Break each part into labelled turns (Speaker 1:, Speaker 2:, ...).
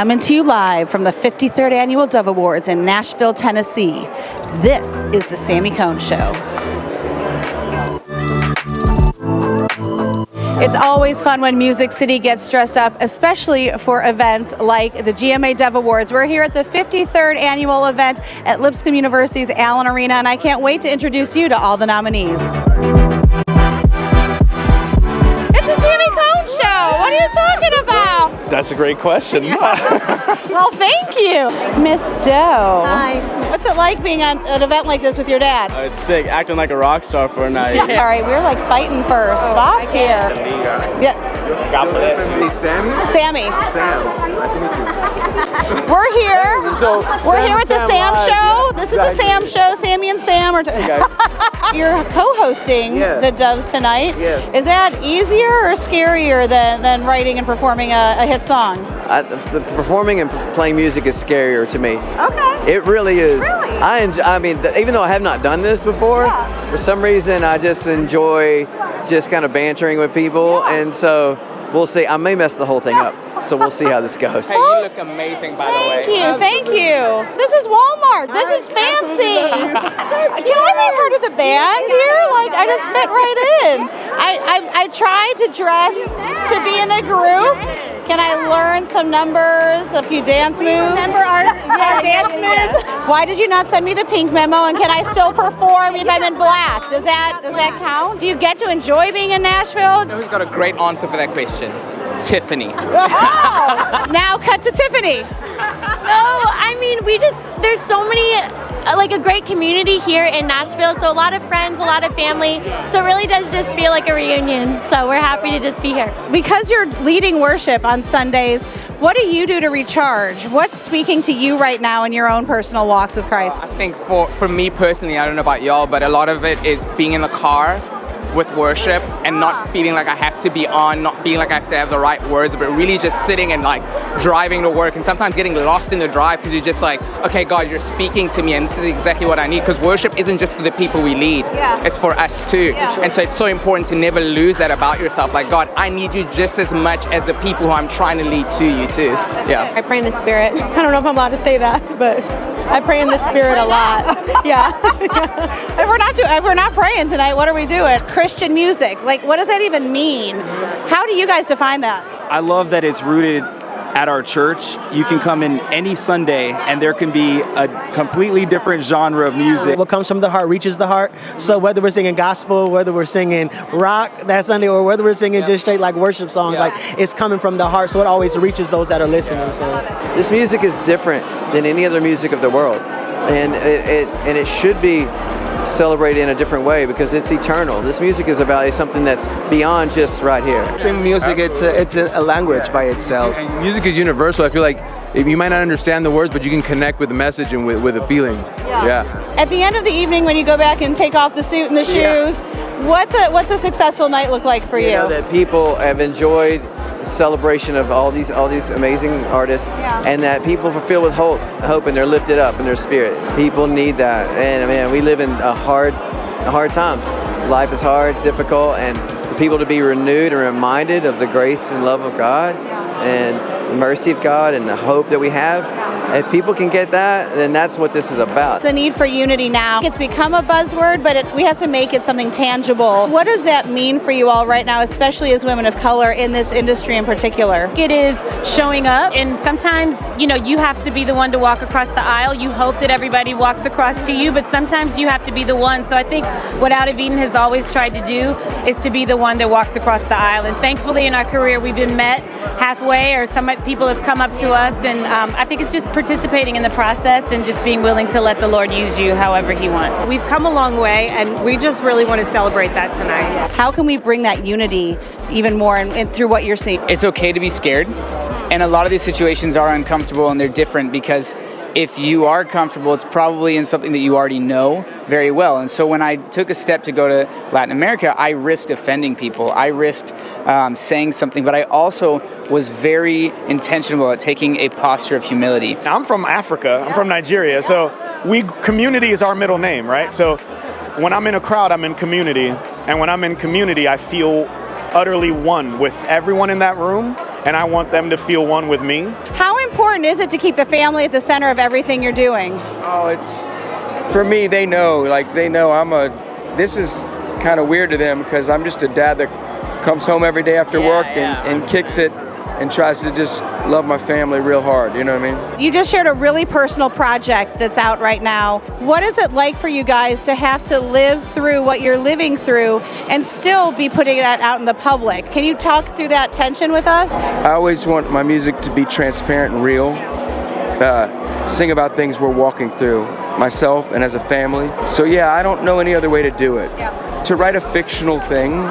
Speaker 1: Coming to you live from the 53rd Annual Dove Awards in Nashville, Tennessee. This is the Sami Cone Show. It's always fun when Music City gets dressed up, especially for events like the GMA Dove Awards. We're here at the 53rd annual event at Lipscomb University's Allen Arena, and I can't wait to introduce you to all the nominees. It's the Sami Cone Show! What are you talking about?
Speaker 2: That's a great question.
Speaker 1: Well, thank you. Miss Doe.
Speaker 3: Hi.
Speaker 1: What's it like being on an event like this with your dad?
Speaker 2: It's sick, acting like a rock star for a night.
Speaker 1: All right, we're like fighting for spots here. Yeah.
Speaker 2: God bless.
Speaker 1: Sammy.
Speaker 2: Sam. Nice to meet you.
Speaker 1: We're here. We're here with the Sam Show. This is the Sam Show. Sammy and Sam are. You're co-hosting the Doves tonight.
Speaker 4: Yes.
Speaker 1: Is that easier or scarier than writing and performing a hit song?
Speaker 4: The performing and playing music is scarier to me.
Speaker 1: Okay.
Speaker 4: It really is.
Speaker 1: Really?
Speaker 4: I mean, even though I have not done this before, for some reason I just enjoy just kind of bantering with people, and so we'll see. I may mess the whole thing up, so we'll see how this goes.
Speaker 5: Hey, you look amazing, by the way.
Speaker 1: Thank you. This is Walmart. This is fancy. Can I be part of the band here? Like, I just fit right in. I tried to dress to be in the group. Can I learn some numbers, a few dance moves?
Speaker 3: Remember our dance moves?
Speaker 1: Why did you not send me the pink memo? And can I still perform if I'm in black? Does that count? Do you get to enjoy being in Nashville?
Speaker 5: Who's got a great answer for that question? Tiffany.
Speaker 1: Oh, now cut to Tiffany.
Speaker 3: No, I mean, there's so many, like a great community here in Nashville, so a lot of friends, a lot of family, so it really does just feel like a reunion, so we're happy to just be here.
Speaker 1: Because you're leading worship on Sundays, what do you do to recharge? What's speaking to you right now in your own personal walks with Christ?
Speaker 5: I think for me personally, I don't know about y'all, but a lot of it is being in the car with worship and not feeling like I have to be on, not feeling like I have to have the right words, but really just sitting and like driving to work and sometimes getting lost in the drive because you're just like, okay, God, you're speaking to me and this is exactly what I need, because worship isn't just for the people we lead, it's for us too. And so it's so important to never lose that about yourself. Like, God, I need you just as much as the people who I'm trying to lead to you too. Yeah.
Speaker 6: I pray in the Spirit. I don't know if I'm allowed to say that, but I pray in the Spirit a lot. Yeah.
Speaker 1: If we're not praying tonight, what are we doing? Christian music. Like, what does that even mean? How do you guys define that?
Speaker 7: I love that it's rooted at our church. You can come in any Sunday and there can be a completely different genre of music.
Speaker 8: What comes from the heart reaches the heart. So whether we're singing gospel, whether we're singing rock that Sunday, or whether we're singing just straight like worship songs, like it's coming from the heart, so it always reaches those that are listening. So
Speaker 4: This music is different than any other music of the world, and it should be celebrated in a different way because it's eternal. This music is about something that's beyond just right here.
Speaker 9: In music, it's a language by itself.
Speaker 10: And music is universal. I feel like you might not understand the words, but you can connect with the message and with the feeling. Yeah.
Speaker 1: At the end of the evening, when you go back and take off the suit and the shoes, what's a successful night look like for you?
Speaker 4: You know that people have enjoyed the celebration of all these amazing artists, and that people are filled with hope, and they're lifted up in their spirit. People need that, and man, we live in hard times. Life is hard, difficult, and for people to be renewed and reminded of the grace and love of God and the mercy of God and the hope that we have. If people can get that, then that's what this is about.
Speaker 1: It's the need for unity now. It's become a buzzword, but we have to make it something tangible. What does that mean for you all right now, especially as women of color in this industry in particular?
Speaker 11: It is showing up, and sometimes, you have to be the one to walk across the aisle. You hope that everybody walks across to you, but sometimes you have to be the one. So I think what Out of Eden has always tried to do is to be the one that walks across the aisle. And thankfully in our career, we've been met halfway, or some people have come up to us, and I think it's just participating in the process and just being willing to let the Lord use you however He wants.
Speaker 6: We've come a long way, and we just really want to celebrate that tonight.
Speaker 1: How can we bring that unity even more and through what you're seeing?
Speaker 12: It's okay to be scared, and a lot of these situations are uncomfortable and they're different because if you are comfortable, it's probably in something that you already know very well. And so when I took a step to go to Latin America, I risked offending people. I risked saying something, but I also was very intentional at taking a posture of humility.
Speaker 2: I'm from Africa. I'm from Nigeria. So community is our middle name, right? So when I'm in a crowd, I'm in community. And when I'm in community, I feel utterly one with everyone in that room. And I want them to feel one with me.
Speaker 1: How important important is it to keep the family at the center of everything you're doing?
Speaker 13: Oh, it's, for me, they know this is kind of weird to them because I'm just a dad that comes home every day after work and kicks it and tries to just love my family real hard, you know what I mean?
Speaker 1: You just shared a really personal project that's out right now. What is it like for you guys to have to live through what you're living through and still be putting that out in the public? Can you talk through that tension with us?
Speaker 13: I always want my music to be transparent and real, sing about things we're walking through, myself and as a family. So yeah, I don't know any other way to do it. Yeah. To write a fictional thing,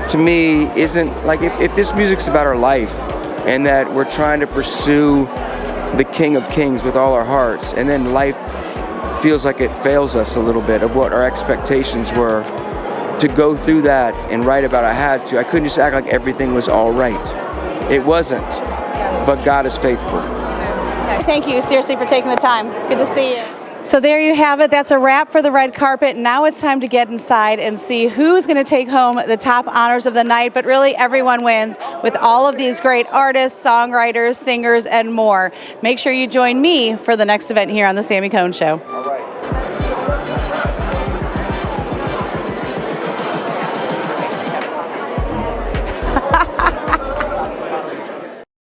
Speaker 13: to me, isn't, like, if this music's about our life, and that we're trying to pursue the King of Kings with all our hearts, and then life feels like it fails us a little bit of what our expectations were, to go through that and write about I couldn't just act like everything was all right. It wasn't, but God is faithful.
Speaker 1: Thank you, seriously, for taking the time. Good to see you. So there you have it. That's a wrap for the red carpet. Now it's time to get inside and see who's going to take home the top honors of the night. But really, everyone wins with all of these great artists, songwriters, singers, and more. Make sure you join me for the next event here on the Sami Cone Show.